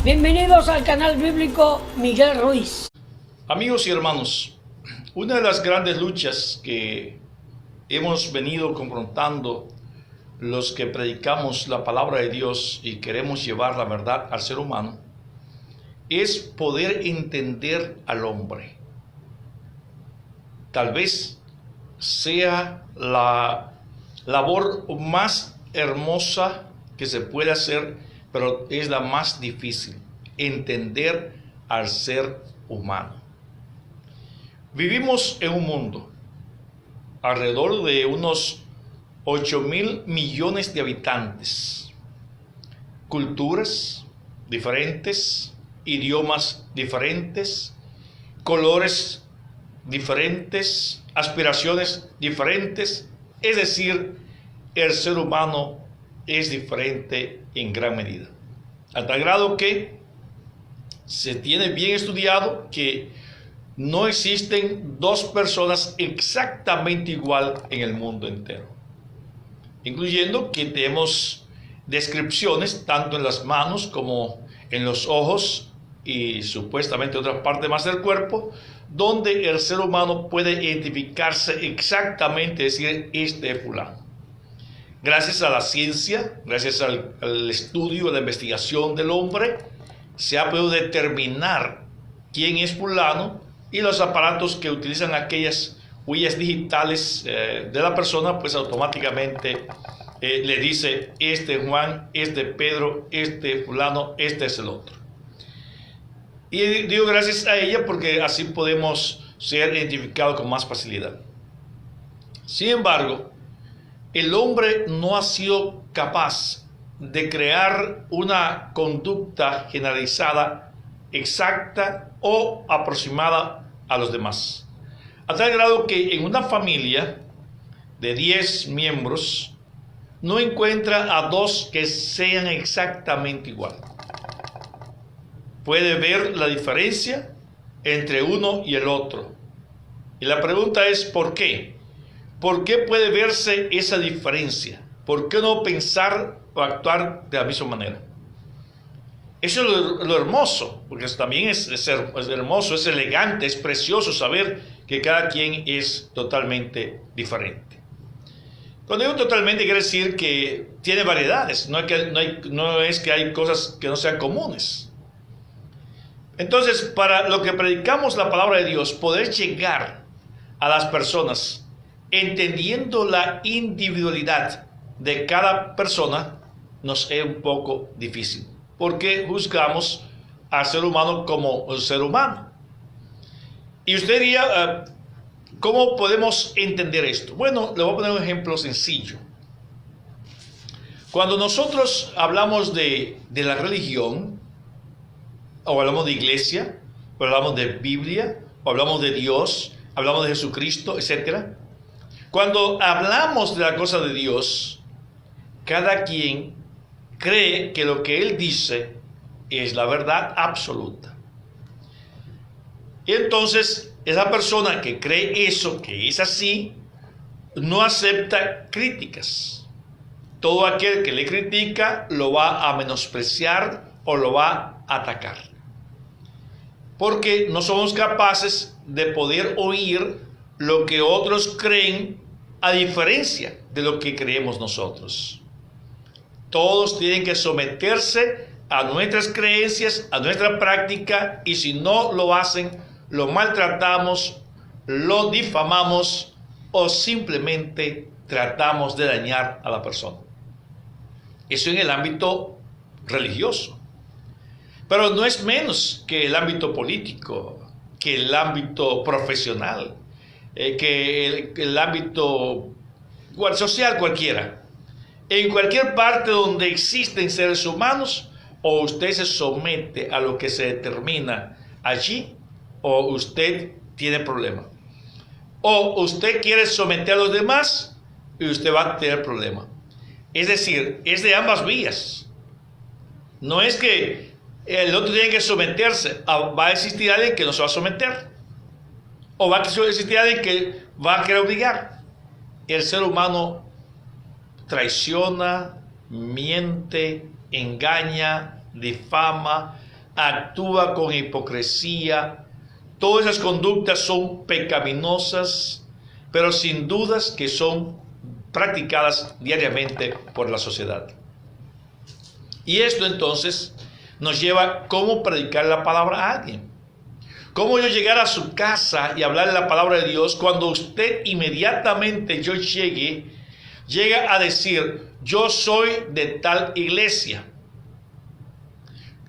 Bienvenidos al canal bíblico Miguel Ruiz. Amigos y hermanos, una de las grandes luchas que hemos venido confrontando los que predicamos la palabra de Dios y queremos llevar la verdad al ser humano es poder entender al hombre. Tal vez sea la labor más hermosa que se puede hacer, pero es la más difícil, entender al ser humano. Vivimos en un mundo alrededor de unos 8.000 millones de habitantes, culturas diferentes, idiomas diferentes, colores diferentes, aspiraciones diferentes, es decir, el ser humano es diferente en gran medida, a tal grado que se tiene bien estudiado que no existen dos personas exactamente igual en el mundo entero, incluyendo que tenemos descripciones tanto en las manos como en los ojos y supuestamente otras partes más del cuerpo, donde el ser humano puede identificarse exactamente, decir, este es fulano. Gracias a la ciencia, gracias al estudio, a la investigación del hombre, se ha podido determinar quién es fulano, y los aparatos que utilizan aquellas huellas digitales de la persona, pues automáticamente le dice, este es Juan, este es Pedro, este es fulano, este es el otro. Y digo gracias a ella porque así podemos ser identificados con más facilidad. Sin embargo, el hombre no ha sido capaz de crear una conducta generalizada, exacta o aproximada a los demás. A tal grado que en una familia de 10 miembros no encuentra a dos que sean exactamente igual. Puede ver la diferencia entre uno y el otro. Y la pregunta es ¿por qué? ¿Por qué puede verse esa diferencia? ¿Por qué no pensar o actuar de la misma manera? Eso es lo hermoso, porque también es hermoso, es elegante, es precioso saber que cada quien es totalmente diferente. Cuando digo totalmente quiere decir que tiene variedades, no es que hay cosas que no sean comunes. Entonces, para lo que predicamos la palabra de Dios, poder llegar a las personas entendiendo la individualidad de cada persona nos es un poco difícil, porque juzgamos al ser humano como un ser humano. Y usted diría, ¿cómo podemos entender esto? Bueno, le voy a poner un ejemplo sencillo. Cuando nosotros hablamos de la religión, o hablamos de iglesia, o hablamos de Biblia, o hablamos de Dios, hablamos de Jesucristo, etc. Cuando hablamos de la cosa de Dios, cada quien cree que lo que él dice es la verdad absoluta. Y entonces, esa persona que cree eso, que es así, no acepta críticas. Todo aquel que le critica lo va a menospreciar o lo va a atacar. Porque no somos capaces de poder oír lo que otros creen a diferencia de lo que creemos nosotros. Todos tienen que someterse a nuestras creencias, a nuestra práctica, y si no lo hacen, lo maltratamos, lo difamamos o simplemente tratamos de dañar a la persona. Eso en el ámbito religioso. Pero no es menos que el ámbito político, que el ámbito profesional, que el ámbito social cualquiera. En cualquier parte donde existen seres humanos, o usted se somete a lo que se determina allí, o usted tiene problema. O usted quiere someter a los demás y usted va a tener problema. Es decir, es de ambas vías. No es que el otro tiene que someterse, va a existir alguien que no se va a someter, o va a existir alguien que va a querer obligar. El ser humano traiciona, miente, engaña, difama, actúa con hipocresía. Todas esas conductas son pecaminosas, pero sin dudas que son practicadas diariamente por la sociedad. Y esto entonces nos lleva a cómo predicar la palabra a alguien. Cómo yo llegar a su casa y hablarle la palabra de Dios cuando usted inmediatamente yo llega a decir, yo soy de tal iglesia.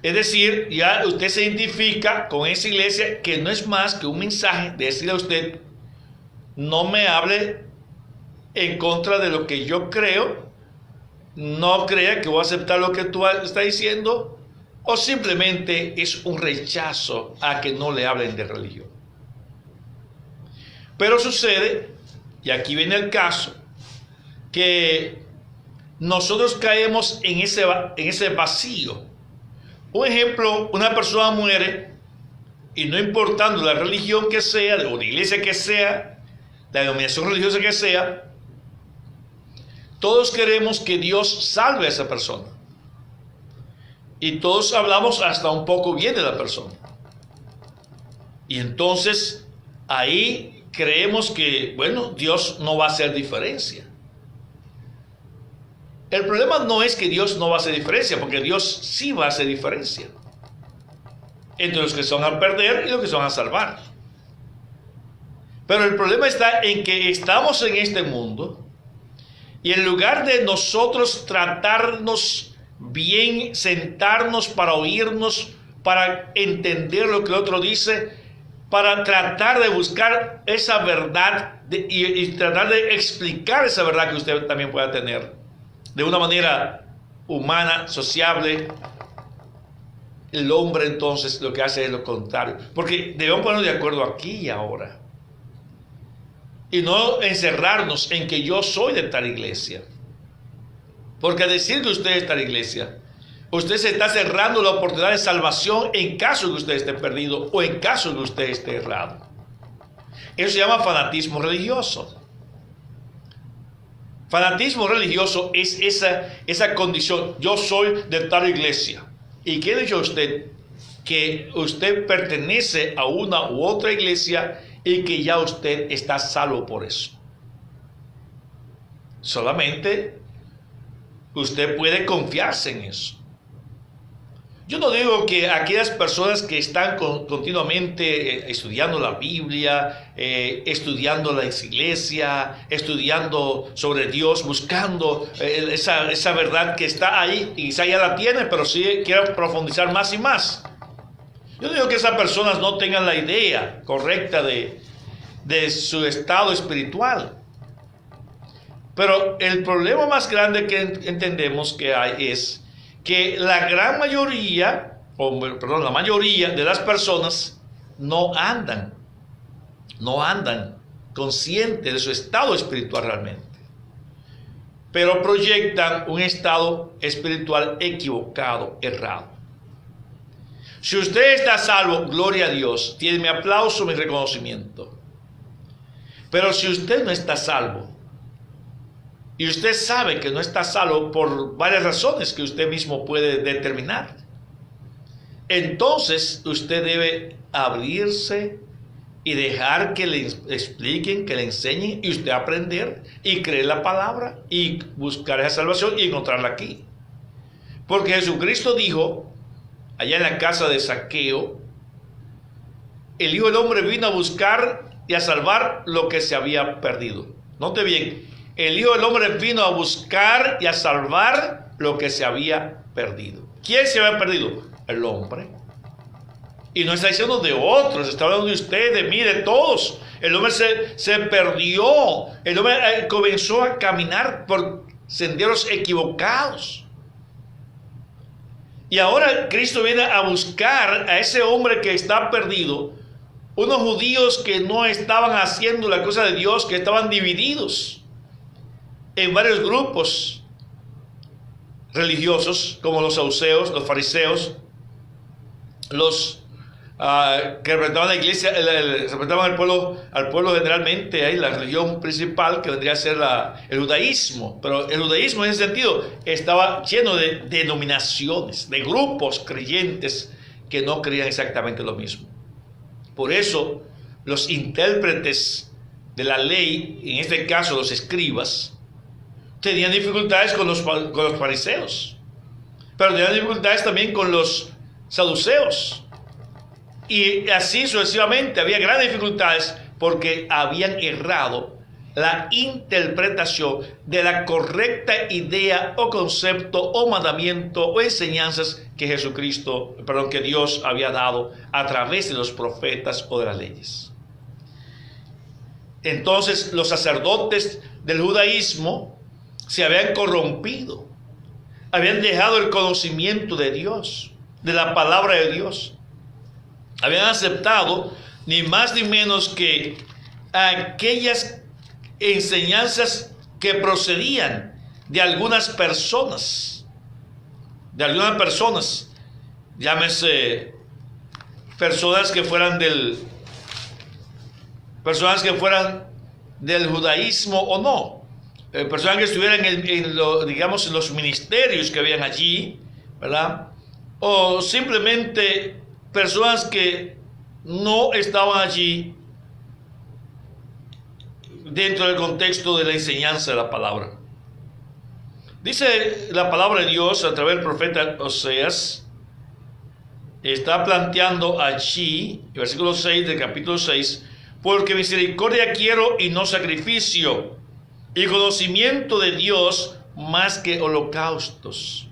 Es decir, ya usted se identifica con esa iglesia, que no es más que un mensaje de decirle a usted, no me hable en contra de lo que yo creo, no crea que voy a aceptar lo que tú estás diciendo, o simplemente es un rechazo a que no le hablen de religión. Pero sucede, y aquí viene el caso, que nosotros caemos en ese vacío. Un ejemplo, una persona muere y no importando la religión que sea, de una iglesia que sea, la denominación religiosa que sea, todos queremos que Dios salve a esa persona. Y todos hablamos hasta un poco bien de la persona. Y entonces ahí creemos que, bueno, Dios no va a hacer diferencia. El problema no es que Dios no va a hacer diferencia, porque Dios sí va a hacer diferencia entre los que son a perder y los que son a salvar. Pero el problema está en que estamos en este mundo y en lugar de nosotros tratarnos bien, sentarnos para oírnos, para entender lo que el otro dice, para tratar de buscar esa verdad y tratar de explicar esa verdad que usted también pueda tener de una manera humana, sociable, el hombre entonces lo que hace es lo contrario. Porque debemos ponernos de acuerdo aquí y ahora. Y no encerrarnos en que yo soy de tal iglesia. Porque al decir que usted es de tal iglesia, usted se está cerrando la oportunidad de salvación en caso que usted esté perdido o en caso que usted esté errado. Eso se llama fanatismo religioso. Fanatismo religioso es esa condición. Yo soy de tal iglesia. ¿Y qué ha dicho usted? Que usted pertenece a una u otra iglesia y que ya usted está salvo por eso. Solamente usted puede confiarse en eso. Yo no digo que aquellas personas que están continuamente estudiando la Biblia, estudiando la iglesia, estudiando sobre Dios, buscando esa verdad que está ahí, y quizá ya la tiene, pero sí quiere profundizar más y más. Yo no digo que esas personas no tengan la idea correcta de su estado espiritual. Pero el problema más grande que entendemos que hay es que la gran mayoría, la mayoría de las personas no andan conscientes de su estado espiritual realmente, pero proyectan un estado espiritual equivocado, errado. Si usted está salvo, gloria a Dios, tiene mi aplauso, mi reconocimiento. Pero si usted no está salvo, y usted sabe que no está salvo por varias razones que usted mismo puede determinar, entonces usted debe abrirse y dejar que le expliquen, que le enseñen, y usted aprender y creer la palabra y buscar esa salvación y encontrarla aquí. Porque Jesucristo dijo, allá en la casa de Zaqueo, el Hijo del Hombre vino a buscar y a salvar lo que se había perdido. Note bien, el Hijo del Hombre vino a buscar y a salvar lo que se había perdido. ¿Quién se había perdido? El hombre. Y no está diciendo de otros, está hablando de usted, de mí, de todos. El hombre se perdió. El hombre comenzó a caminar por senderos equivocados. Y ahora Cristo viene a buscar a ese hombre que está perdido. Unos judíos que no estaban haciendo la cosa de Dios, que estaban divididos en varios grupos religiosos, como los saduceos, los fariseos, los que representaban la iglesia, representaban al pueblo generalmente, ahí la religión principal que vendría a ser el judaísmo. Pero el judaísmo en ese sentido estaba lleno de denominaciones, de grupos creyentes que no creían exactamente lo mismo. Por eso, los intérpretes de la ley, en este caso los escribas, tenían dificultades con los fariseos, pero tenían dificultades también con los saduceos. Y así sucesivamente, había grandes dificultades porque habían errado la interpretación de la correcta idea o concepto o mandamiento o enseñanzas que que Dios había dado a través de los profetas o de las leyes. Entonces los sacerdotes del judaísmo se habían corrompido, habían dejado el conocimiento de Dios, de la palabra de Dios. Habían aceptado ni más ni menos que aquellas enseñanzas que procedían de algunas personas, llámese personas que fueran del judaísmo o no, personas que estuvieran en los ministerios que habían allí, ¿verdad? O simplemente personas que no estaban allí dentro del contexto de la enseñanza de la palabra. Dice la palabra de Dios a través del profeta Oseas, está planteando allí, el versículo 6 del capítulo 6, porque misericordia quiero y no sacrificio, y conocimiento de Dios más que holocaustos.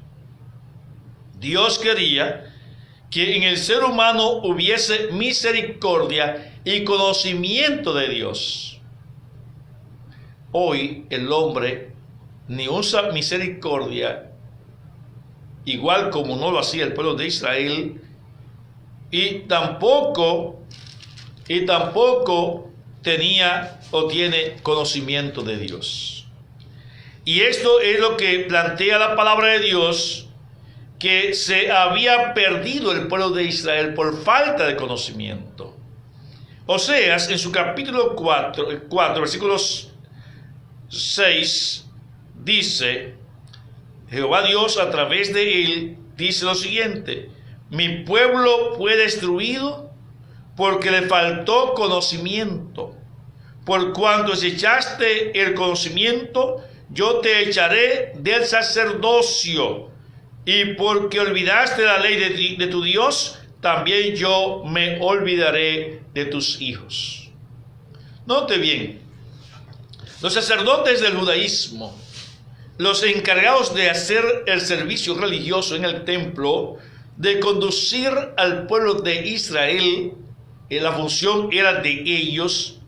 Dios quería que en el ser humano hubiese misericordia y conocimiento de Dios. Hoy el hombre ni usa misericordia, igual como no lo hacía el pueblo de Israel, y tampoco tenía o tiene conocimiento de Dios. Y esto es lo que plantea la palabra de Dios, que se había perdido el pueblo de Israel por falta de conocimiento. Oseas, en su capítulo 4 versículos 6, dice, Jehová Dios a través de él dice lo siguiente: mi pueblo fue destruido porque le faltó conocimiento. Por cuanto desechaste el conocimiento, yo te echaré del sacerdocio. Y porque olvidaste la ley de tu Dios, también yo me olvidaré de tus hijos. Note bien, los sacerdotes del judaísmo, los encargados de hacer el servicio religioso en el templo, de conducir al pueblo de Israel, la función era de ellos.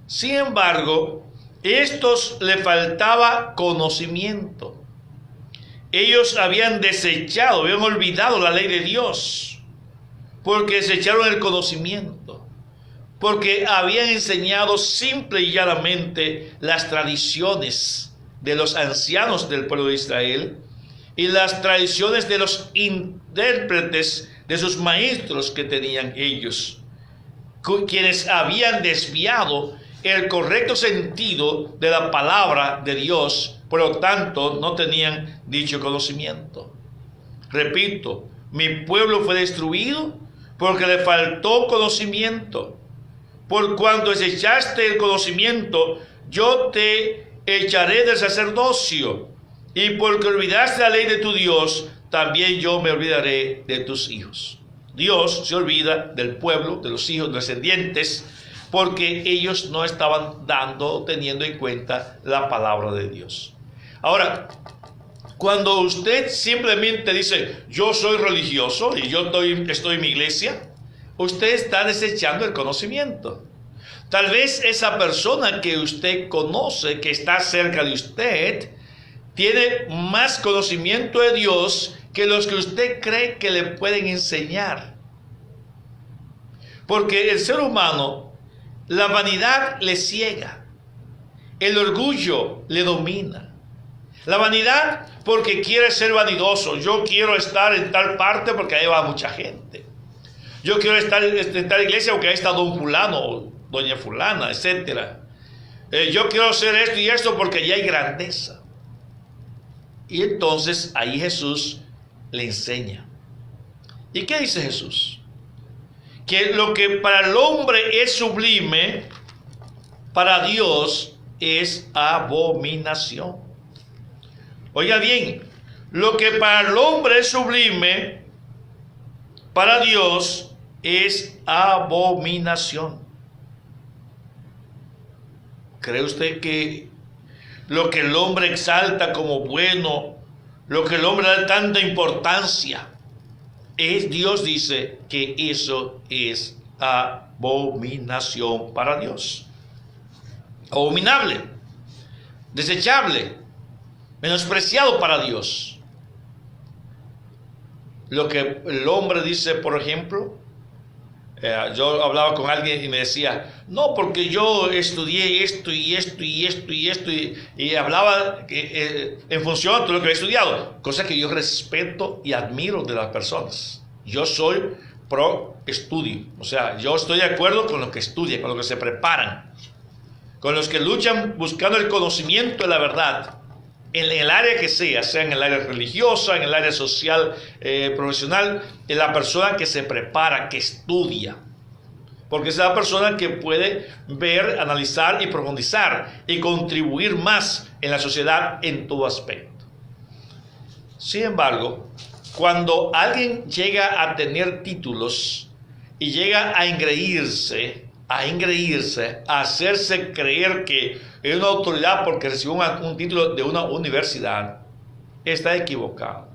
Sin embargo, estos le faltaba conocimiento. Ellos habían desechado, habían olvidado la ley de Dios, porque desecharon el conocimiento, porque habían enseñado simple y llanamente las tradiciones de los ancianos del pueblo de Israel y las tradiciones de los intérpretes, de sus maestros que tenían ellos, quienes habían desviado el correcto sentido de la palabra de Dios. Por lo tanto, no tenían dicho conocimiento. Repito, mi pueblo fue destruido porque le faltó conocimiento. Por cuanto desechaste el conocimiento, yo te echaré del sacerdocio. Y porque olvidaste la ley de tu Dios, también yo me olvidaré de tus hijos. Dios se olvida del pueblo, de los hijos descendientes, porque ellos no estaban teniendo en cuenta la palabra de Dios. Ahora, cuando usted simplemente dice, yo soy religioso y yo estoy en mi iglesia, usted está desechando el conocimiento. Tal vez esa persona que usted conoce, que está cerca de usted, tiene más conocimiento de Dios que los que usted cree que le pueden enseñar. Porque el ser humano, la vanidad le ciega, el orgullo le domina. La vanidad porque quiere ser vanidoso. Yo quiero estar en tal parte porque ahí va mucha gente. Yo quiero estar en tal iglesia porque ahí está don fulano, doña fulana, etc. Yo quiero hacer esto y esto porque allí hay grandeza. Y entonces ahí Jesús le enseña. ¿Y qué dice Jesús? Que lo que para el hombre es sublime, para Dios es abominación. Oiga bien, lo que para el hombre es sublime, para Dios es abominación. ¿Cree usted que lo que el hombre exalta como bueno, lo que el hombre da tanta importancia, Dios dice que eso es abominación para Dios? Abominable, desechable, menospreciado para Dios. Lo que el hombre dice, por ejemplo, yo hablaba con alguien y me decía, no, porque yo estudié esto y esto y esto y esto, y hablaba en función a todo lo que había estudiado, cosa que yo respeto y admiro de las personas. Yo soy pro estudio, o sea, yo estoy de acuerdo con lo que estudian, con lo que se preparan, con los que luchan buscando el conocimiento de la verdad, en el área que sea en el área religiosa, en el área social, profesional, en la persona que se prepara, que estudia. Porque es la persona que puede ver, analizar y profundizar y contribuir más en la sociedad en todo aspecto. Sin embargo, cuando alguien llega a tener títulos y llega a engreírse, a hacerse creer que es una autoridad porque recibió un título de una universidad, está equivocado.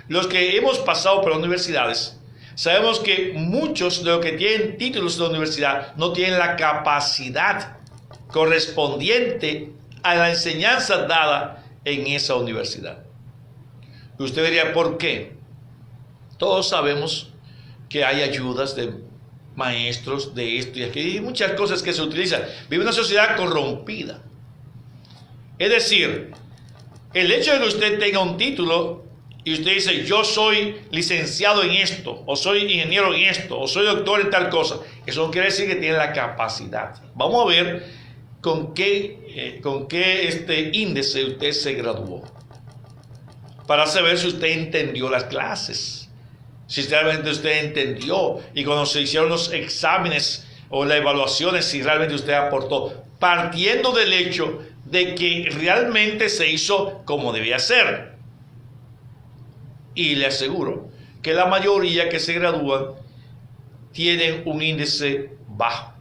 Los que hemos pasado por las universidades sabemos que muchos de los que tienen títulos de la universidad no tienen la capacidad correspondiente a la enseñanza dada en esa universidad. Y usted diría, ¿por qué? Todos sabemos que hay ayudas de maestros de esto y aquello, y muchas cosas que se utilizan. Vive una sociedad corrompida. Es decir, el hecho de que usted tenga un título y usted dice, yo soy licenciado en esto, o soy ingeniero en esto, o soy doctor en tal cosa, eso no quiere decir que tiene la capacidad. Vamos a ver con qué índice usted se graduó, para saber si usted entendió las clases, si realmente usted entendió, y cuando se hicieron los exámenes o las evaluaciones, si realmente usted aportó, partiendo del hecho de que realmente se hizo como debía ser. Y le aseguro que la mayoría que se gradúan tienen un índice bajo,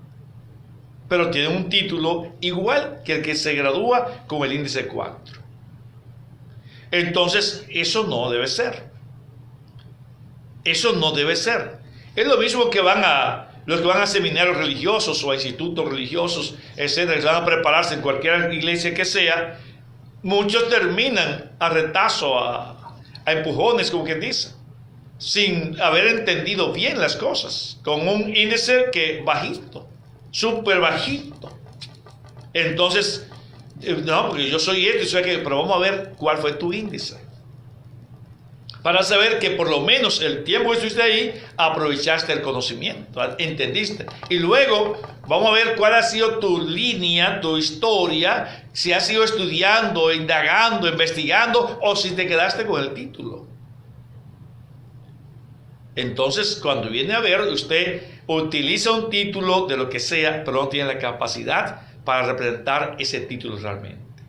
pero tienen un título igual que el que se gradúa con el índice 4. Entonces, eso no debe ser. Eso no debe ser. Es lo mismo que los que van a seminarios religiosos o a institutos religiosos, etcétera, que van a prepararse en cualquier iglesia que sea. Muchos terminan a retazo, a empujones, como quien dice, sin haber entendido bien las cosas, con un índice que bajito, súper bajito. Entonces, no, porque yo soy esto y soy aquello, pero vamos a ver cuál fue tu índice, para saber que por lo menos el tiempo que estuviste ahí, aprovechaste el conocimiento, entendiste. Y luego vamos a ver cuál ha sido tu línea, tu historia, si has ido estudiando, indagando, investigando, o si te quedaste con el título. Entonces, cuando viene a ver, usted utiliza un título de lo que sea, pero no tiene la capacidad para representar ese título realmente.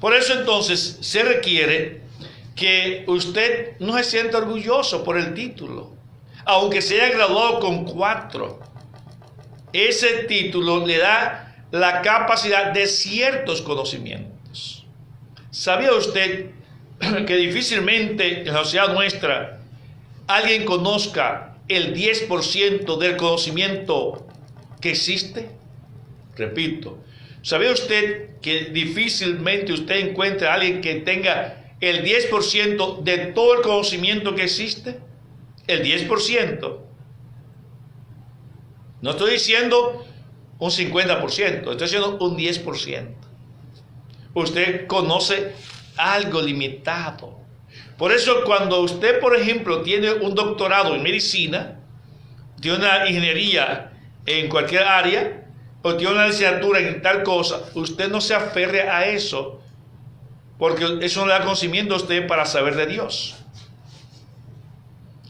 Por eso entonces se requiere que usted no se sienta orgulloso por el título, aunque se haya graduado con 4. Ese título le da la capacidad de ciertos conocimientos. ¿Sabía usted que difícilmente en la sociedad nuestra alguien conozca el 10% del conocimiento que existe? Repito, ¿sabía usted que difícilmente usted encuentra a alguien que tenga el 10% de todo el conocimiento que existe? El 10%. No estoy diciendo un 50%, estoy diciendo un 10%. Usted conoce algo limitado. Por eso cuando usted, por ejemplo, tiene un doctorado en medicina, tiene una ingeniería en cualquier área, o tiene una licenciatura en tal cosa, usted no se aferre a eso, porque eso no le da conocimiento a usted para saber de Dios.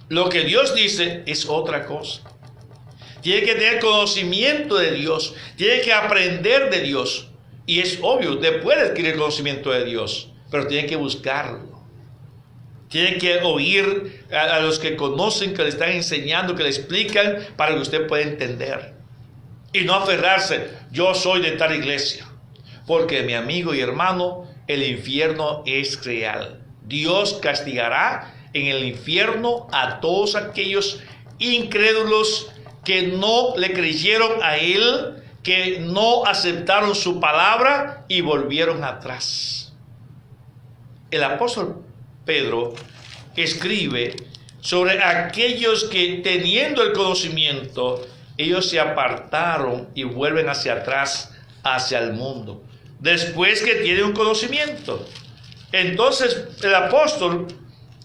Lo que Dios dice es otra cosa. Tiene que tener conocimiento de Dios, tiene que aprender de Dios. Y es obvio, usted puede adquirir conocimiento de Dios, pero tiene que buscarlo. Tiene que oír a los que conocen, que le están enseñando, que le explican para que usted pueda entender. Y no aferrarse, yo soy de tal iglesia. Porque mi amigo y hermano, el infierno es real. Dios castigará en el infierno a todos aquellos incrédulos que no le creyeron a Él, que no aceptaron su palabra y volvieron atrás. El apóstol Pedro escribe sobre aquellos que, teniendo el conocimiento, ellos se apartaron y vuelven hacia atrás, hacia el mundo, después que tienen un conocimiento. Entonces el apóstol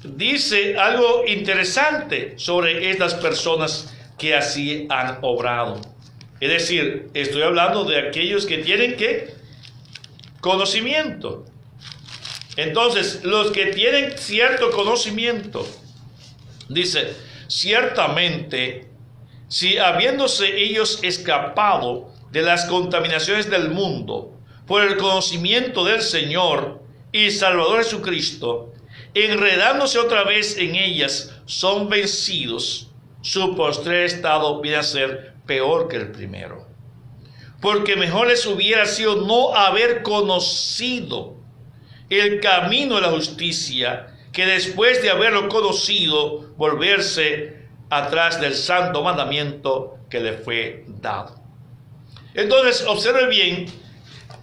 dice algo interesante sobre estas personas que así han obrado. Es decir, estoy hablando de aquellos que tienen ¿qué? Conocimiento. Entonces, los que tienen cierto conocimiento, dice, ciertamente, si habiéndose ellos escapado de las contaminaciones del mundo por el conocimiento del Señor y Salvador Jesucristo, enredándose otra vez en ellas, son vencidos, su postrer estado viene a ser peor que el primero. Porque mejor les hubiera sido no haber conocido el camino de la justicia, que después de haberlo conocido, volverse atrás del santo mandamiento que le fue dado. Entonces, observe bien,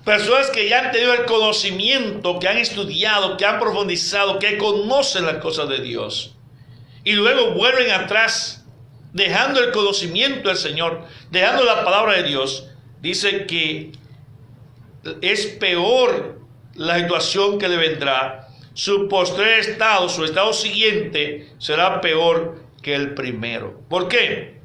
personas que ya han tenido el conocimiento, que han estudiado, que han profundizado, que conocen las cosas de Dios, y luego vuelven atrás, dejando el conocimiento del Señor, dejando la palabra de Dios, dice que es peor la situación que le vendrá. Su postrer estado, su estado siguiente, será peor que el primero. ¿Por qué?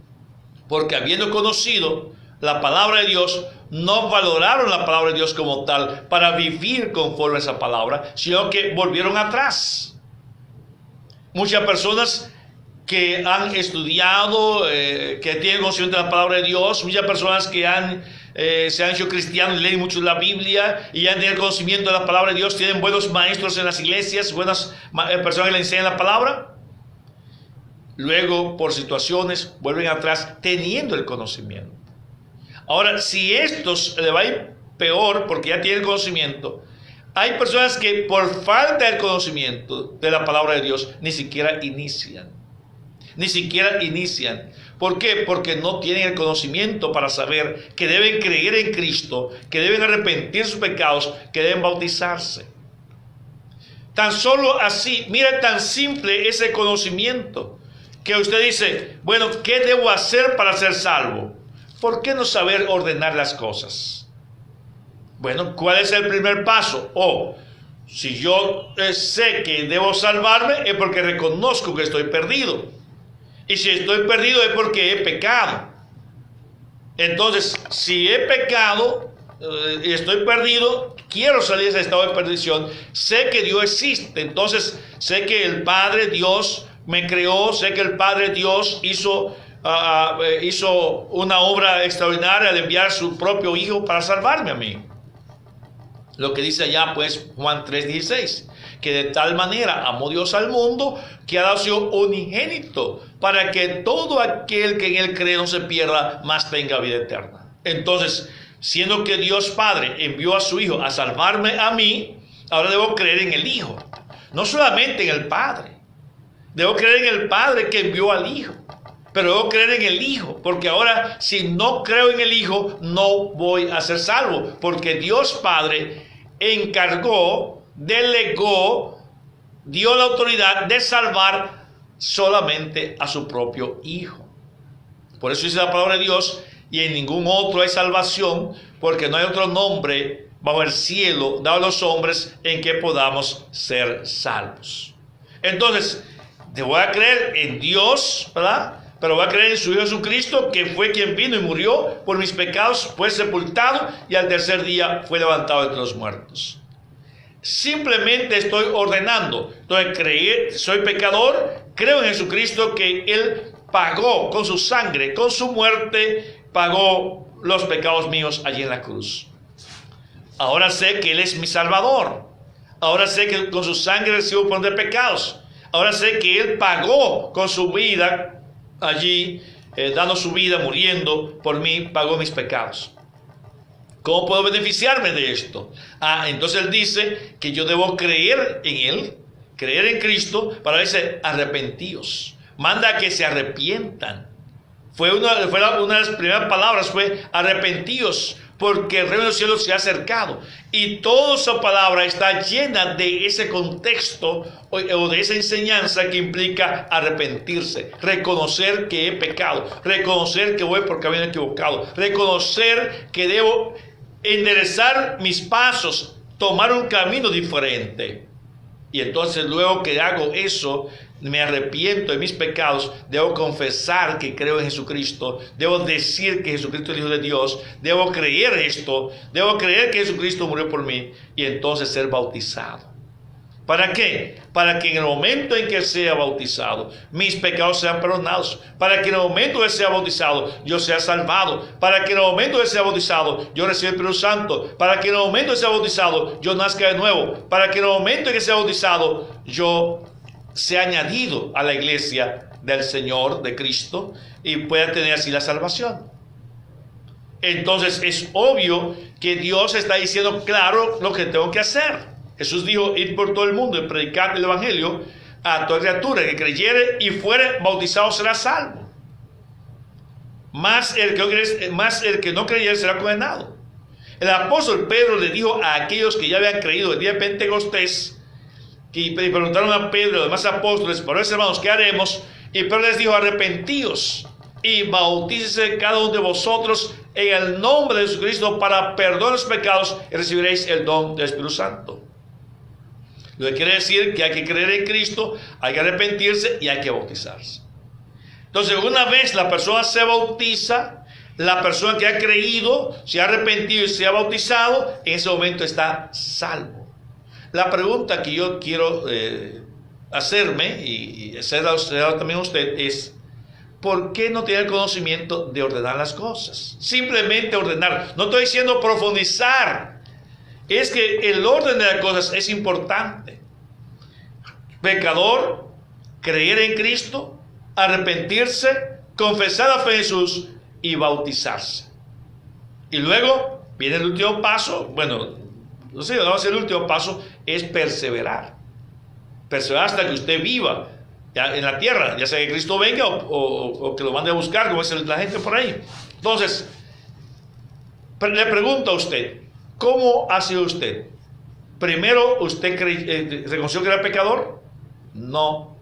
Porque habiendo conocido la palabra de Dios, no valoraron la palabra de Dios como tal para vivir conforme a esa palabra, sino que volvieron atrás. Muchas personas que han estudiado, que tienen conocimiento de la palabra de Dios, muchas personas que se han hecho cristianos, leen mucho la Biblia y ya tienen conocimiento de la palabra de Dios, tienen buenos maestros en las iglesias, buenas personas que le enseñan la palabra. Luego, por situaciones, vuelven atrás teniendo el conocimiento. Ahora, si estos le va a ir peor porque ya tienen conocimiento, hay personas que por falta del conocimiento de la palabra de Dios ni siquiera inician. Ni siquiera inician. ¿Por qué? Porque no tienen el conocimiento para saber que deben creer en Cristo, que deben arrepentir sus pecados, que deben bautizarse. Tan solo así, mira, tan simple ese conocimiento, que usted dice, bueno, ¿qué debo hacer para ser salvo? ¿Por qué no saber ordenar las cosas? Bueno, ¿cuál es el primer paso? Si yo sé que debo salvarme, es porque reconozco que estoy perdido. Y si estoy perdido es porque he pecado. Entonces, si he pecado y estoy perdido, quiero salir de ese estado de perdición, sé que Dios existe, entonces sé que el Padre Dios me creó, sé que el Padre Dios hizo una obra extraordinaria al enviar a su propio Hijo para salvarme a mí. Lo que dice allá pues Juan 3:16, que de tal manera amó Dios al mundo que ha dado su unigénito para que todo aquel que en él cree no se pierda, mas tenga vida eterna. Entonces, siendo que Dios Padre envió a su Hijo a salvarme a mí, ahora debo creer en el Hijo, no solamente en el Padre. Debo creer en el Padre que envió al Hijo, pero debo creer en el Hijo, porque ahora si no creo en el Hijo, no voy a ser salvo, porque Dios Padre encargó, delegó, dio la autoridad de salvar solamente a su propio Hijo. Por eso dice la palabra de Dios, y en ningún otro hay salvación, porque no hay otro nombre bajo el cielo dado a los hombres en que podamos ser salvos. Entonces, voy a creer en Dios, ¿verdad? Pero voy a creer en su Hijo Jesucristo, que fue quien vino y murió por mis pecados, fue sepultado y al tercer día fue levantado entre los muertos. Simplemente estoy ordenando. Entonces, soy pecador, Creo en Jesucristo, que Él pagó con su sangre, con su muerte, pagó los pecados míos allí en la cruz. Ahora sé que Él es mi Salvador. Ahora sé que con su sangre recibo perdón de pecados. Ahora sé que Él pagó con su vida allí, dando su vida, muriendo por mí, pagó mis pecados. ¿Cómo puedo beneficiarme de esto? Entonces Él dice que yo debo creer en Él, creer en Cristo, para decir, arrepentíos. Manda a que se arrepientan. Una de las primeras palabras fue arrepentíos, porque el reino de los cielos se ha acercado. Y toda esa palabra está llena de ese contexto o de esa enseñanza que implica arrepentirse, reconocer que he pecado, reconocer que voy por camino equivocado, reconocer que debo enderezar mis pasos, tomar un camino diferente. Y entonces, luego que hago eso, me arrepiento de mis pecados, debo confesar que creo en Jesucristo, debo decir que Jesucristo es el Hijo de Dios, debo creer esto, debo creer que Jesucristo murió por mí, y entonces ser bautizado. ¿Para qué? Para que en el momento en que sea bautizado, mis pecados sean perdonados. Para que en el momento que sea bautizado, yo sea salvado. Para que en el momento que sea bautizado, yo reciba el Espíritu Santo. Para que en el momento que sea bautizado, yo nazca de nuevo. Para que en el momento en que sea bautizado, yo sea añadido a la iglesia del Señor, de Cristo, y pueda tener así la salvación. Entonces es obvio que Dios está diciendo claro lo que tengo que hacer. Jesús dijo, id por todo el mundo y predicad el evangelio a toda criatura, que creyere y fuere bautizado será salvo. Más el que no creyere será condenado. El apóstol Pedro le dijo a aquellos que ya habían creído el día de Pentecostés, y preguntaron a Pedro y a los demás apóstoles, pero hermanos, ¿qué haremos? Y Pedro les dijo, arrepentíos y bautícese cada uno de vosotros en el nombre de Jesucristo para perdón de los pecados, y recibiréis el don del Espíritu Santo. Lo que quiere decir que hay que creer en Cristo, hay que arrepentirse y hay que bautizarse. Entonces, una vez la persona se bautiza, la persona que ha creído, se ha arrepentido y se ha bautizado, en ese momento está salvo. La pregunta que yo quiero hacerme y hacerla también a usted es, ¿por qué no tiene el conocimiento de ordenar las cosas? Simplemente ordenar. No estoy diciendo profundizar. Es que el orden de las cosas es importante. Pecador, creer en Cristo, arrepentirse, confesar la fe de Jesús y bautizarse. Y luego viene el último paso. Bueno, no sé, vamos a hacer el último paso, es perseverar. Perseverar hasta que usted viva ya en la tierra, ya sea que Cristo venga o que lo mande a buscar, como es la gente por ahí. Entonces, le pregunto a usted, ¿cómo ha sido usted? Primero, ¿usted reconoció que era pecador? No.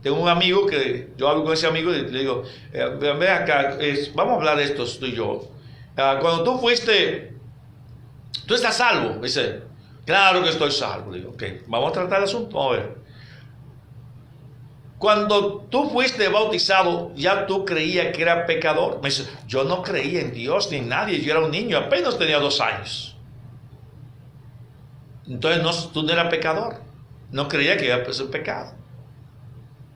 Tengo un amigo que yo hablo con ese amigo y le digo, ven acá, vamos a hablar de esto, tú y yo. Cuando tú fuiste, tú estás salvo. Me dice, claro que estoy salvo. Le digo, ok, vamos a tratar el asunto, vamos a ver. Cuando tú fuiste bautizado, ¿ya tú creías que era pecador? Me dice, yo no creía en Dios ni en nadie, yo era un niño, apenas tenía 2 años. Entonces tú no eras pecador, no creía que iba a ser pecado.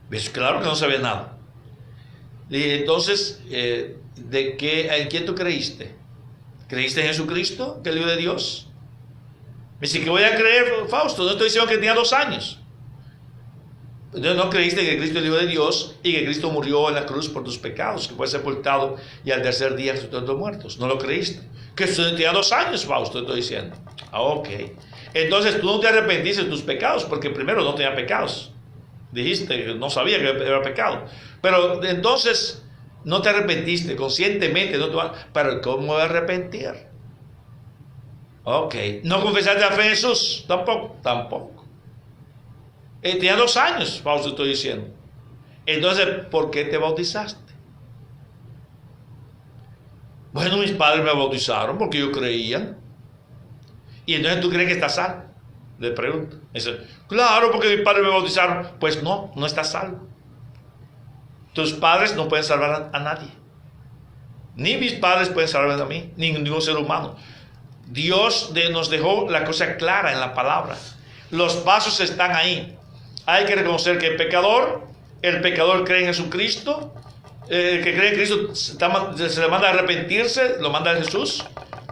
¿Ves? Claro que no sabía nada. Y entonces, ¿en quién tú creíste? ¿Creíste en Jesucristo, que es el Hijo de Dios? Me dice, ¿qué voy a creer, Fausto? No estoy diciendo que tenía 2 años. Entonces no creíste que Cristo es el Hijo de Dios y que Cristo murió en la cruz por tus pecados, que fue sepultado y al tercer día resucitó de los muertos. No lo creíste. Que usted tenía 2 años, Fausto, estoy diciendo. Ok. Entonces tú no te arrepentiste de tus pecados, porque primero no tenía pecados. Dijiste que no sabía que era pecado. Pero entonces no te arrepentiste conscientemente. Pero ¿cómo me voy a arrepentir? Ok. ¿No confesaste la fe en Jesús? Tampoco. Tenía 2 años, Fausto, estoy diciendo. Entonces, ¿por qué te bautizaste? Bueno, mis padres me bautizaron porque ellos creían. Y entonces, ¿tú crees que estás salvo? Le pregunto. Dice, claro, porque mis padres me bautizaron. Pues no estás salvo. Tus padres no pueden salvar a nadie. Ni mis padres pueden salvarme a mí, ni ningún ser humano. Dios nos dejó la cosa clara en la palabra. Los pasos están ahí. Hay que reconocer que el pecador cree en Jesucristo, el que cree en Cristo se le manda a arrepentirse, lo manda a Jesús,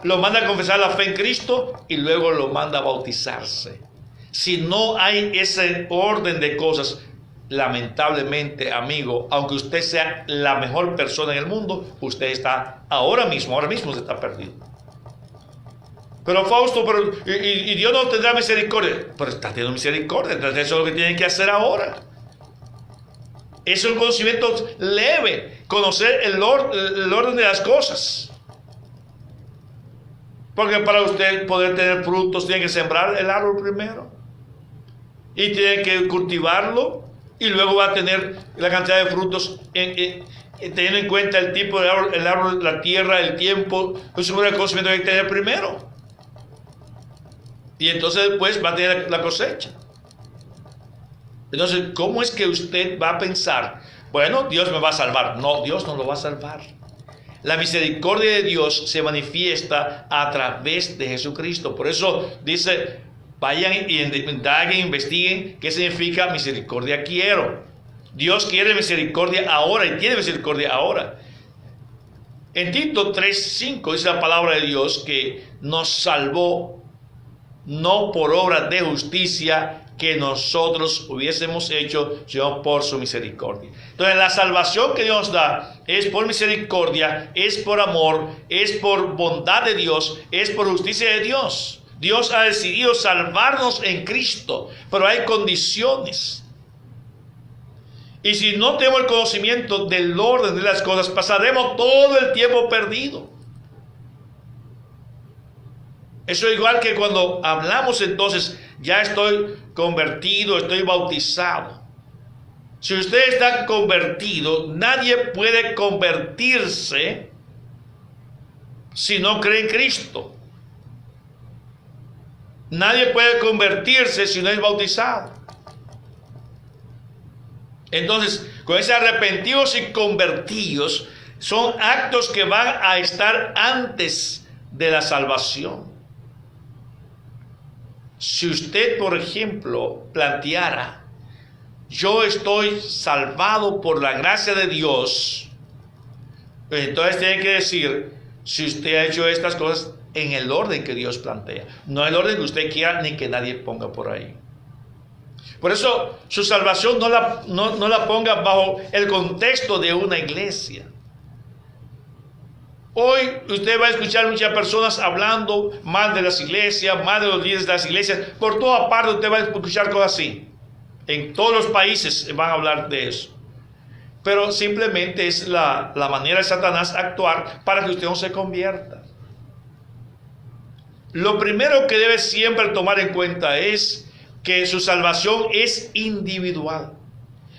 lo manda a confesar la fe en Cristo y luego lo manda a bautizarse. Si no hay ese orden de cosas, lamentablemente, amigo, aunque usted sea la mejor persona en el mundo, usted está ahora mismo usted está perdido. Pero Fausto, y Dios no tendrá misericordia. Pero está teniendo misericordia, entonces eso es lo que tienen que hacer ahora. Es un conocimiento leve, conocer el orden de las cosas. Porque para usted poder tener frutos, tiene que sembrar el árbol primero. Y tiene que cultivarlo. Y luego va a tener la cantidad de frutos teniendo en cuenta el tipo de árbol, el árbol, la tierra, el tiempo. Es un conocimiento que hay que tener primero. Y entonces después va a tener la cosecha. Entonces, ¿cómo es que usted va a pensar, bueno, Dios me va a salvar? No, Dios no lo va a salvar. La misericordia de Dios se manifiesta a través de Jesucristo. Por eso dice, vayan y indaguen, investiguen qué significa misericordia quiero. Dios quiere misericordia ahora y tiene misericordia ahora. En Tito 3:5 dice la palabra de Dios que nos salvó no por obra de justicia que nosotros hubiésemos hecho, sino por su misericordia. Entonces la salvación que Dios da es por misericordia, es por amor, es por bondad de Dios, es por justicia de Dios. Dios ha decidido salvarnos en Cristo, pero hay condiciones. Y si no tenemos el conocimiento del orden de las cosas, pasaremos todo el tiempo perdido. Eso es igual que cuando hablamos entonces, ya estoy convertido, estoy bautizado. Si usted está convertido, nadie puede convertirse si no cree en Cristo. Nadie puede convertirse si no es bautizado. Entonces, con ese arrepentidos y convertidos, son actos que van a estar antes de la salvación. Si usted, por ejemplo, planteara, yo estoy salvado por la gracia de Dios, entonces tiene que decir, si usted ha hecho estas cosas en el orden que Dios plantea, no el orden que usted quiera ni que nadie ponga por ahí. Por eso su salvación no la ponga bajo el contexto de una iglesia. Hoy usted va a escuchar muchas personas hablando mal de las iglesias, mal de los líderes de las iglesias. Por toda parte usted va a escuchar cosas así. En todos los países van a hablar de eso. Pero simplemente es la manera de Satanás actuar para que usted no se convierta. Lo primero que debe siempre tomar en cuenta es que su salvación es individual.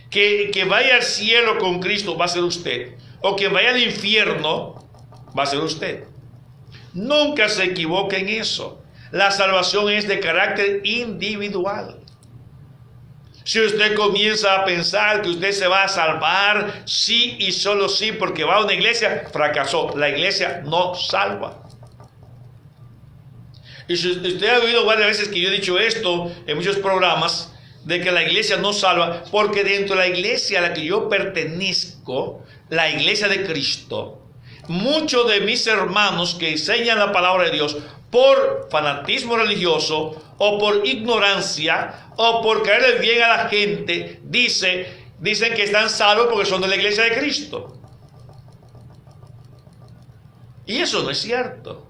Que vaya al cielo con Cristo va a ser usted. O que vaya al infierno va a ser usted. Nunca se equivoque en eso. La salvación es de carácter individual. Si usted comienza a pensar que usted se va a salvar sí y solo sí porque va a una iglesia, fracasó. La iglesia no salva. Y si usted ha oído varias veces que yo he dicho esto en muchos programas, de que la iglesia no salva, porque dentro de la iglesia a la que yo pertenezco, la iglesia de Cristo, muchos de mis hermanos que enseñan la palabra de Dios por fanatismo religioso o por ignorancia o por caerle bien a la gente, dicen que están salvos porque son de la iglesia de Cristo. Y eso no es cierto.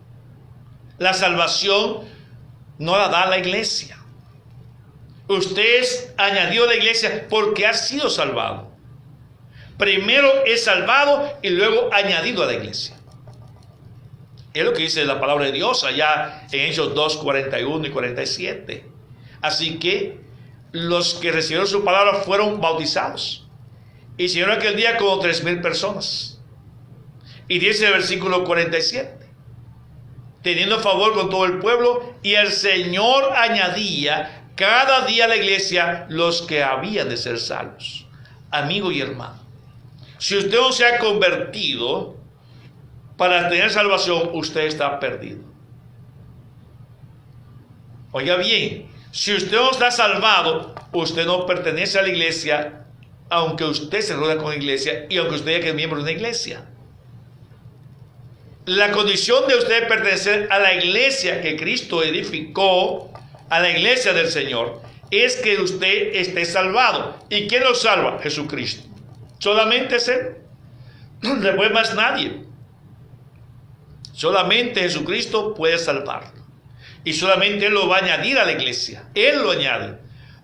La salvación no la da la iglesia. Usted es añadido a la iglesia porque ha sido salvado. Primero es salvado y luego añadido a la iglesia. Es lo que dice la palabra de Dios allá en Hechos 2, 41 y 47. Así que los que recibieron su palabra fueron bautizados. Hicieron aquel día como 3,000 personas. Y dice el versículo 47. Teniendo favor con todo el pueblo, y el Señor añadía cada día a la iglesia los que habían de ser salvos. Amigo y hermano, si usted no se ha convertido para tener salvación, usted está perdido. Oiga bien, Si usted no está salvado, usted no pertenece a la iglesia, aunque usted se rodea con la iglesia y aunque usted haya que es miembro de una iglesia. La condición de usted pertenecer a la iglesia que Cristo edificó, a la iglesia del Señor, es que usted esté salvado. ¿Y quién lo salva? Jesucristo. Solamente es Él. Después más nadie. Solamente Jesucristo puede salvarlo. Y solamente Él lo va a añadir a la iglesia. Él lo añade.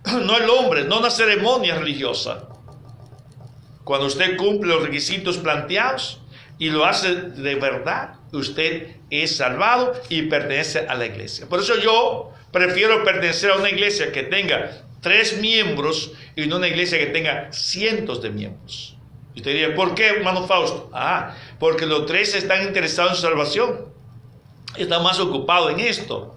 No el hombre, no una ceremonia religiosa. Cuando usted cumple los requisitos planteados y lo hace de verdad, usted es salvado y pertenece a la iglesia. Por eso yo prefiero pertenecer a una iglesia que tenga 3 miembros y no una iglesia que tenga cientos de miembros. Y usted diría, ¿por qué, hermano Fausto? Porque los 3 están interesados en su salvación. Están más ocupados en esto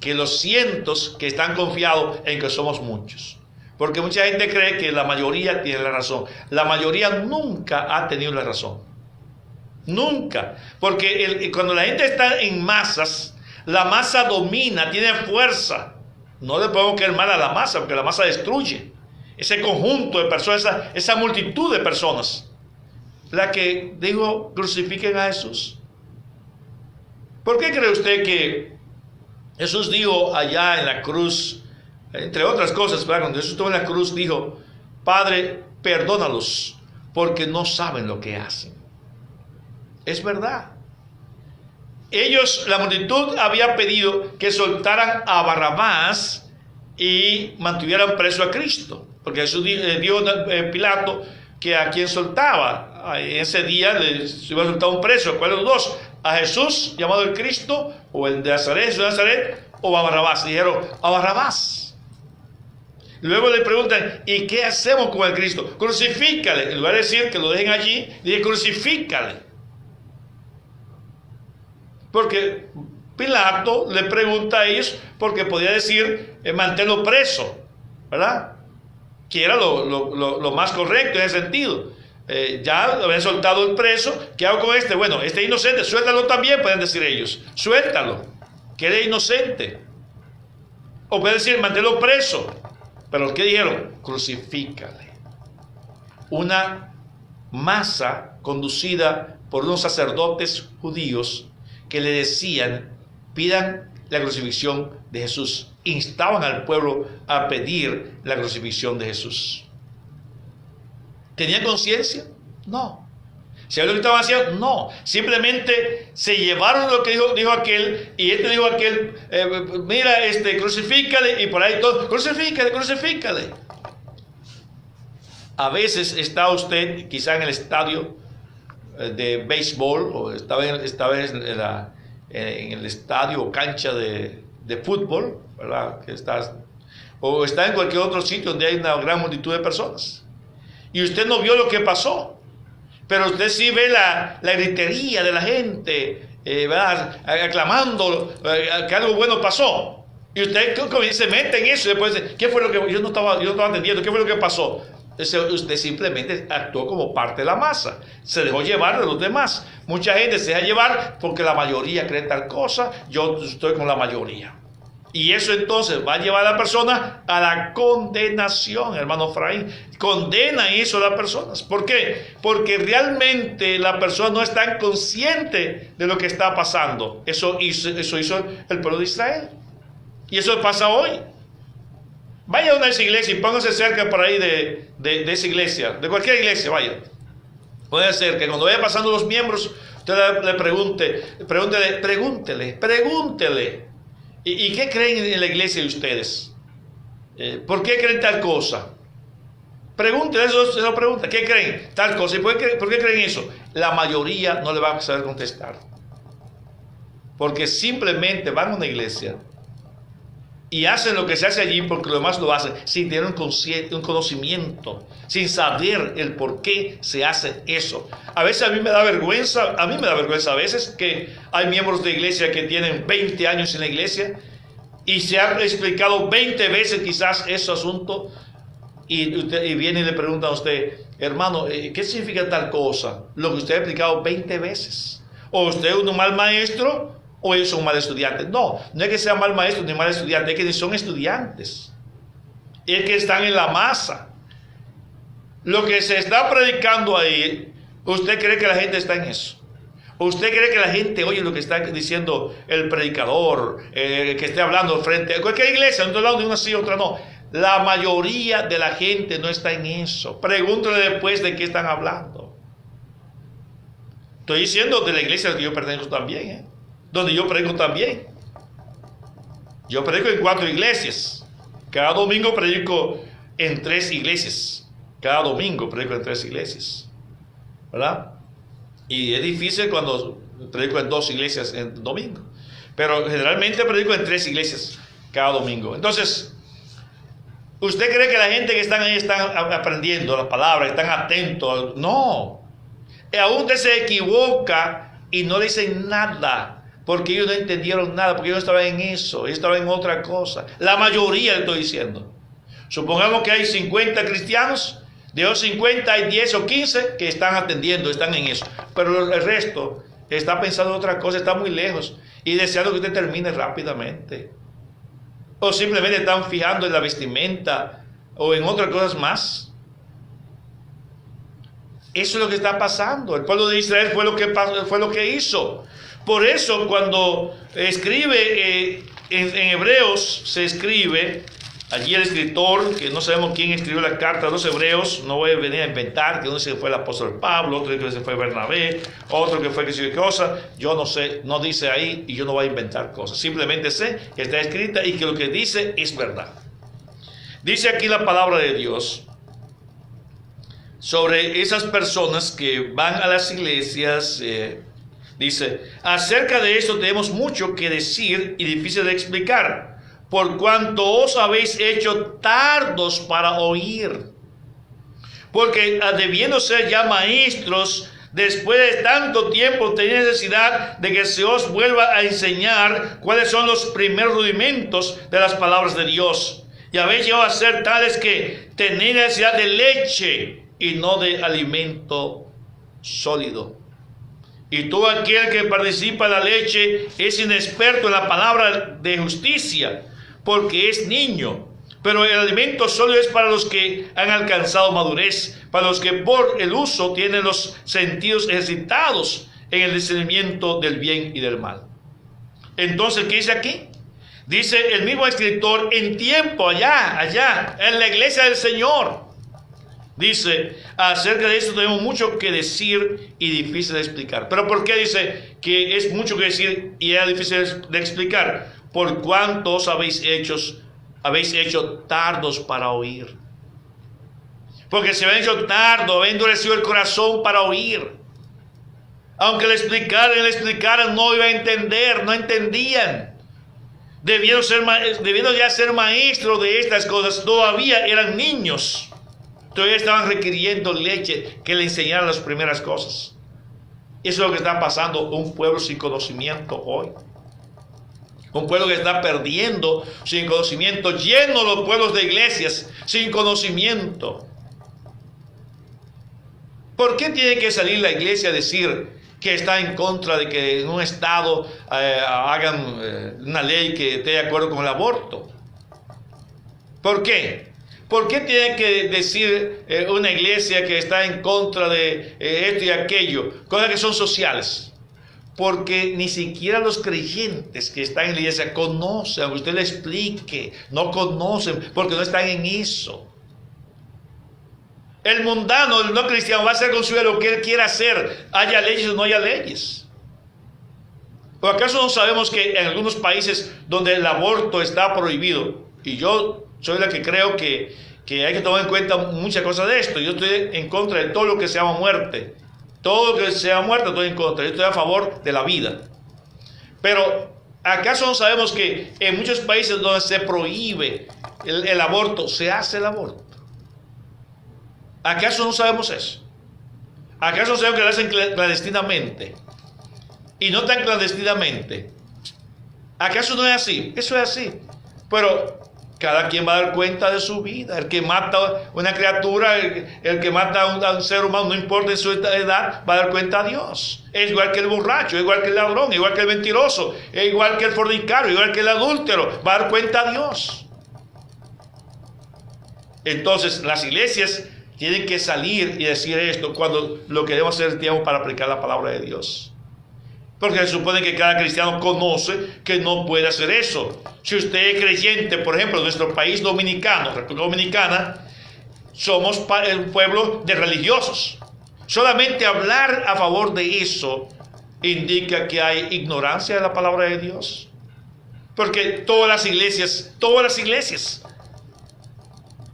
que los cientos que están confiados en que somos muchos. Porque mucha gente cree que la mayoría tiene la razón. La mayoría nunca ha tenido la razón. Nunca. Porque cuando la gente está en masas, la masa domina, tiene fuerza. No le podemos caer mal a la masa, porque la masa destruye. Ese conjunto de personas, esa multitud de personas. La que dijo, crucifiquen a Jesús. ¿Por qué cree usted que Jesús dijo allá en la cruz, entre otras cosas, cuando Jesús estuvo en la cruz, dijo, Padre, perdónalos, porque no saben lo que hacen? Es verdad. Ellos, la multitud, había pedido que soltaran a Barrabás y mantuvieran preso a Cristo. Porque Jesús dijo a Pilato que a quien soltaba. Ese día se iba a soltar un preso. ¿Cuál de los dos? A Jesús, llamado el Cristo, o el de Nazaret, o a Barrabás. Dijeron, a Barrabás. Luego le preguntan, ¿y qué hacemos con el Cristo? Crucifícale. En lugar de decir que lo dejen allí, dice, crucifícale. Porque Pilato le pregunta a ellos, porque podía decir, manténlo preso, ¿verdad? Que era lo más correcto en ese sentido. Ya habían soltado el preso, ¿qué hago con este? Bueno, este es inocente, suéltalo también, pueden decir ellos. Suéltalo, que eres inocente. O pueden decir, manténlo preso. Pero ¿qué dijeron? Crucifícale. Una masa conducida por unos sacerdotes judíos que le decían, pidan la crucifixión de Jesús. Instaban al pueblo a pedir la crucifixión de Jesús. ¿Tenían conciencia? No. ¿Sabían lo que estaban haciendo? No. Simplemente se llevaron lo que dijo aquel, y este dijo aquel, mira, crucifícale, y por ahí todo, crucifícale. A veces está usted quizá en el estadio de béisbol, o esta vez en el estadio o cancha de fútbol, ¿verdad? O está en cualquier otro sitio donde hay una gran multitud de personas. Y usted no vio lo que pasó, pero usted sí ve la gritería de la gente, ¿verdad? Aclamando que algo bueno pasó. Y usted se mete en eso y después dice, ¿qué fue lo que yo no estaba entendiendo? ¿Qué fue lo que pasó? Usted simplemente actuó como parte de la masa, se dejó llevar de los demás. Mucha gente se deja llevar porque la mayoría cree tal cosa, yo estoy con la mayoría. Y eso entonces va a llevar a la persona a la condenación, hermano Efraín. Condena eso a las personas. ¿Por qué? Porque realmente la persona no es tan consciente de lo que está pasando. Eso hizo el pueblo de Israel. Y eso pasa hoy. Vaya a una de esas iglesias y póngase cerca por ahí de esa iglesia, de cualquier iglesia, vaya. Puede ser que cuando vaya pasando los miembros, usted le pregúntele. ¿Y qué creen en la iglesia de ustedes? ¿Por qué creen tal cosa? Pregúntele, eso pregunta. ¿Qué creen? Tal cosa. ¿Y por qué creen eso? La mayoría no le va a saber contestar. Porque simplemente van a una iglesia y hacen lo que se hace allí porque los demás lo hacen sin tener un conocimiento, sin saber el por qué se hace eso. A veces a mí me da vergüenza a veces que hay miembros de iglesia que tienen 20 años en la iglesia y se han explicado 20 veces quizás ese asunto y viene y le pregunta a usted, hermano, ¿qué significa tal cosa? Lo que usted ha explicado 20 veces. O usted es un mal maestro o ellos son mal estudiantes. No, no es que sean mal maestros ni mal estudiantes, es que son estudiantes. Es que están en la masa. Lo que se está predicando ahí, ¿usted cree que la gente está en eso? ¿Usted cree que la gente oye lo que está diciendo el predicador, que esté hablando frente a cualquier iglesia? No estoy hablando de una sí, otra no. La mayoría de la gente no está en eso. Pregúntale después de qué están hablando. Estoy diciendo de la iglesia a la que yo pertenezco también, donde yo predico también. Yo predico en 4 iglesias. Cada domingo predico en 3 iglesias. Cada domingo predico en 3 iglesias. ¿Verdad? Y es difícil cuando predico en 2 iglesias en domingo. Pero generalmente predico en 3 iglesias cada domingo. Entonces, ¿usted cree que la gente que están ahí están aprendiendo las palabras, están atentos? No. Aún usted se equivoca y no le dicen nada. Porque ellos no entendieron nada, porque ellos no estaban en eso, ellos estaban en otra cosa. La mayoría, le estoy diciendo. Supongamos que hay 50 cristianos, de esos 50 hay 10 o 15 que están atendiendo, están en eso. Pero el resto está pensando en otra cosa, está muy lejos y deseando que usted termine rápidamente. O simplemente están fijando en la vestimenta o en otras cosas más. Eso es lo que está pasando. El pueblo de Israel fue lo que hizo. Por eso cuando escribe en Hebreos, se escribe, allí el escritor, que no sabemos quién escribió la carta a los Hebreos, no voy a venir a inventar, que uno dice que fue el apóstol Pablo, otro que se fue Bernabé, otro que fue que sé qué cosa, yo no sé, no dice ahí y yo no voy a inventar cosas, simplemente sé que está escrita y que lo que dice es verdad. Dice aquí la palabra de Dios sobre esas personas que van a las iglesias. Dice, acerca de esto tenemos mucho que decir y difícil de explicar, por cuanto os habéis hecho tardos para oír. Porque debiendo ser ya maestros, después de tanto tiempo tenéis necesidad de que se os vuelva a enseñar cuáles son los primeros rudimentos de las palabras de Dios. Y habéis llegado a ser tales que tenéis necesidad de leche y no de alimento sólido. Y todo aquel que participa de la leche es inexperto en la palabra de justicia, porque es niño. Pero el alimento sólido es para los que han alcanzado madurez, para los que por el uso tienen los sentidos ejercitados en el discernimiento del bien y del mal. Entonces, ¿qué dice aquí? Dice el mismo escritor, en tiempo allá, en la iglesia del Señor. Dice, acerca de esto tenemos mucho que decir y difícil de explicar. ¿Pero por qué dice que es mucho que decir y es difícil de explicar? Por cuánto os habéis hecho tardos para oír. Porque se habían hecho tardos, habían endurecido el corazón para oír. Aunque le explicaran, no iban a entender, no entendían. Debieron ya ser maestros de estas cosas, todavía eran niños. Todavía estaban requiriendo leche que le enseñaran las primeras cosas. Eso es lo que está pasando un pueblo sin conocimiento hoy. Un pueblo que está perdiendo sin conocimiento, lleno los pueblos de iglesias sin conocimiento. ¿Por qué tiene que salir la iglesia a decir que está en contra de que en un estado hagan una ley que esté de acuerdo con el aborto? ¿Por qué? ¿Por qué tiene que decir una iglesia que está en contra de esto y aquello? Cosas que son sociales. Porque ni siquiera los creyentes que están en la iglesia conocen, aunque usted le explique, no conocen, porque no están en eso. El mundano, el no cristiano, va a hacer con su vida lo que él quiera hacer, haya leyes o no haya leyes. ¿O acaso no sabemos que en algunos países donde el aborto está prohibido, y yo soy la que creo que hay que tomar en cuenta muchas cosas de esto? Yo estoy en contra de todo lo que se llama muerte. Todo lo que sea muerte estoy en contra. Yo estoy a favor de la vida. Pero ¿acaso no sabemos que en muchos países donde se prohíbe el aborto, se hace el aborto? ¿Acaso no sabemos eso? ¿Acaso no sabemos que lo hacen clandestinamente? Y no tan clandestinamente. ¿Acaso no es así? Eso es así. Pero Cada quien va a dar cuenta de su vida. El que mata una criatura, el que mata a un ser humano, no importa su edad, va a dar cuenta a Dios. Es igual que el borracho, es igual que el ladrón, igual que el mentiroso, es igual que el fornicario, igual que el adúltero, va a dar cuenta a Dios. Entonces las iglesias tienen que salir y decir esto cuando lo que debemos hacer es tiempo para aplicar la palabra de Dios. Porque se supone que cada cristiano conoce que no puede hacer eso. Si usted es creyente, por ejemplo, en nuestro país dominicano, República Dominicana, somos un pueblo de religiosos. Solamente hablar a favor de eso indica que hay ignorancia de la palabra de Dios. Porque todas las iglesias,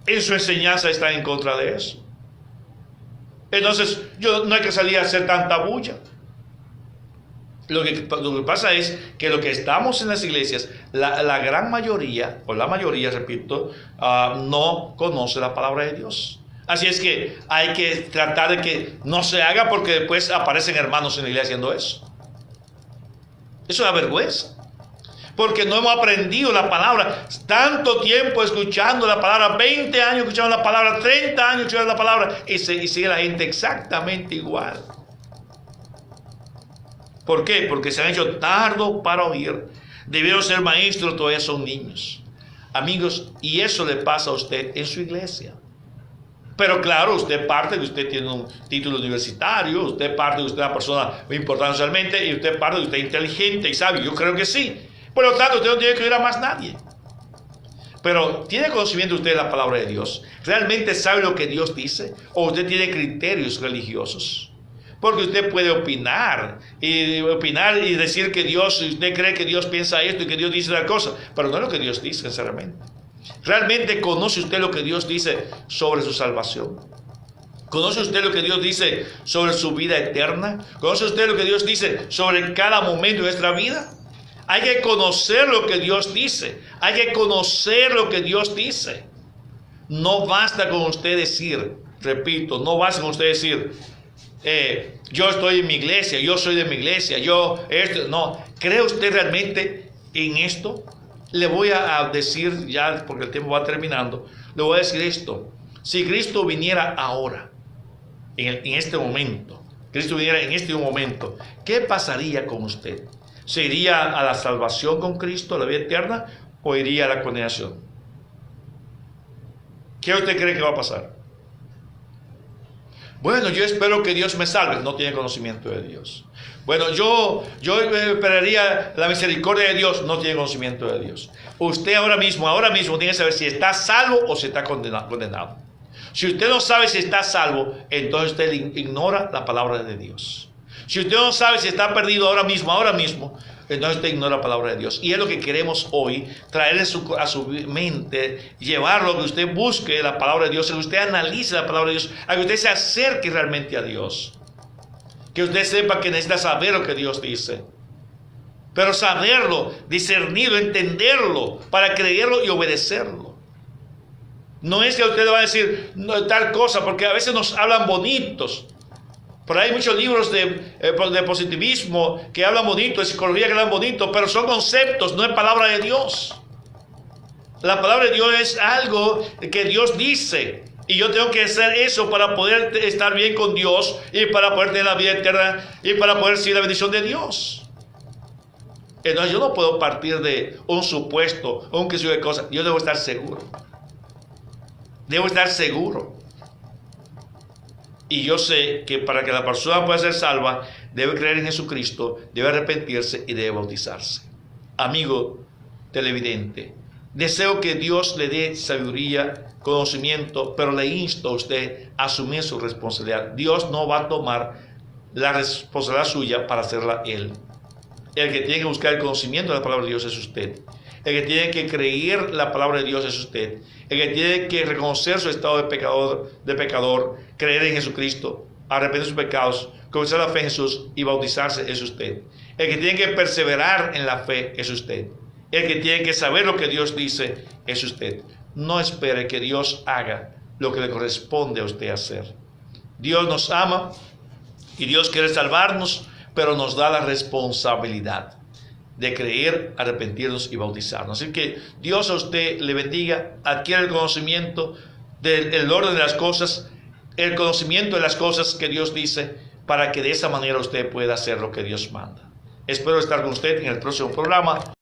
en su enseñanza están en contra de eso. Entonces, no hay que salir a hacer tanta bulla. Lo que pasa es que lo que estamos en las iglesias, la gran mayoría, o la mayoría, repito, no conoce la palabra de Dios. Así es que hay que tratar de que no se haga, porque después aparecen hermanos en la iglesia haciendo eso. Eso es una vergüenza. Porque no hemos aprendido la palabra. Tanto tiempo escuchando la palabra, 20 años escuchando la palabra, 30 años escuchando la palabra, y sigue la gente exactamente igual. ¿Por qué? Porque se han hecho tardo para oír. Debieron ser maestros, todavía son niños. Amigos, y eso le pasa a usted en su iglesia. Pero claro, usted parte de que usted tiene un título universitario, usted parte de que usted es una persona muy importante socialmente, y usted parte de que usted es inteligente y sabio. Yo creo que sí. Por lo tanto, usted no tiene que oír a más nadie. Pero, ¿tiene conocimiento usted de la palabra de Dios? ¿Realmente sabe lo que Dios dice? ¿O usted tiene criterios religiosos? Porque usted puede opinar y decir que Dios, usted cree que Dios piensa esto y que Dios dice tal cosa, pero no es lo que Dios dice, sinceramente. ¿Realmente conoce usted lo que Dios dice sobre su salvación? ¿Conoce usted lo que Dios dice sobre su vida eterna? ¿Conoce usted lo que Dios dice sobre cada momento de nuestra vida? Hay que conocer lo que Dios dice. Hay que conocer lo que Dios dice. No basta con usted decir, repito, no basta con usted decir, yo estoy en mi iglesia, yo soy de mi iglesia, no. ¿Cree usted realmente en esto? Le voy a decir ya, porque el tiempo va terminando, le voy a decir esto. Si Cristo viniera ahora, en este momento, Cristo viniera en este momento, ¿qué pasaría con usted? ¿Se iría a la salvación con Cristo, a la vida eterna, o iría a la condenación? ¿Qué usted cree que va a pasar? Bueno, yo espero que Dios me salve. No tiene conocimiento de Dios. Bueno, yo esperaría la misericordia de Dios. No tiene conocimiento de Dios. Usted ahora mismo tiene que saber si está salvo o si está condenado. Si usted no sabe si está salvo, entonces usted ignora la palabra de Dios. Si usted no sabe si está perdido ahora mismo, entonces usted ignora la palabra de Dios. Y es lo que queremos hoy, traer a su mente, llevarlo a que usted busque la palabra de Dios, a que usted analice la palabra de Dios, a que usted se acerque realmente a Dios. Que usted sepa que necesita saber lo que Dios dice. Pero saberlo, discernirlo, entenderlo, para creerlo y obedecerlo. No es que usted le va a decir tal cosa, porque a veces nos hablan bonitos. Por ahí hay muchos libros de positivismo que hablan bonito, de psicología que hablan bonito, pero son conceptos, no es palabra de Dios. La palabra de Dios es algo que Dios dice. Y yo tengo que hacer eso para poder estar bien con Dios y para poder tener la vida eterna y para poder recibir la bendición de Dios. Entonces yo no puedo partir de un supuesto o un que de cosas. Yo debo estar seguro. Debo estar seguro. Y yo sé que para que la persona pueda ser salva, debe creer en Jesucristo, debe arrepentirse y debe bautizarse. Amigo televidente, deseo que Dios le dé sabiduría, conocimiento, pero le insto a usted a asumir su responsabilidad. Dios no va a tomar la responsabilidad suya para hacerla Él. El que tiene que buscar el conocimiento de la palabra de Dios es usted. El que tiene que creer la palabra de Dios es usted. El que tiene que reconocer su estado de pecador, creer en Jesucristo, arrepentir sus pecados, comenzar la fe en Jesús y bautizarse es usted. El que tiene que perseverar en la fe es usted. El que tiene que saber lo que Dios dice es usted. No espere que Dios haga lo que le corresponde a usted hacer. Dios nos ama y Dios quiere salvarnos, pero nos da la responsabilidad. de creer, arrepentirnos y bautizarnos. Así que Dios a usted le bendiga, adquiera el conocimiento del orden de las cosas, el conocimiento de las cosas que Dios dice, para que de esa manera usted pueda hacer lo que Dios manda. Espero estar con usted en el próximo programa.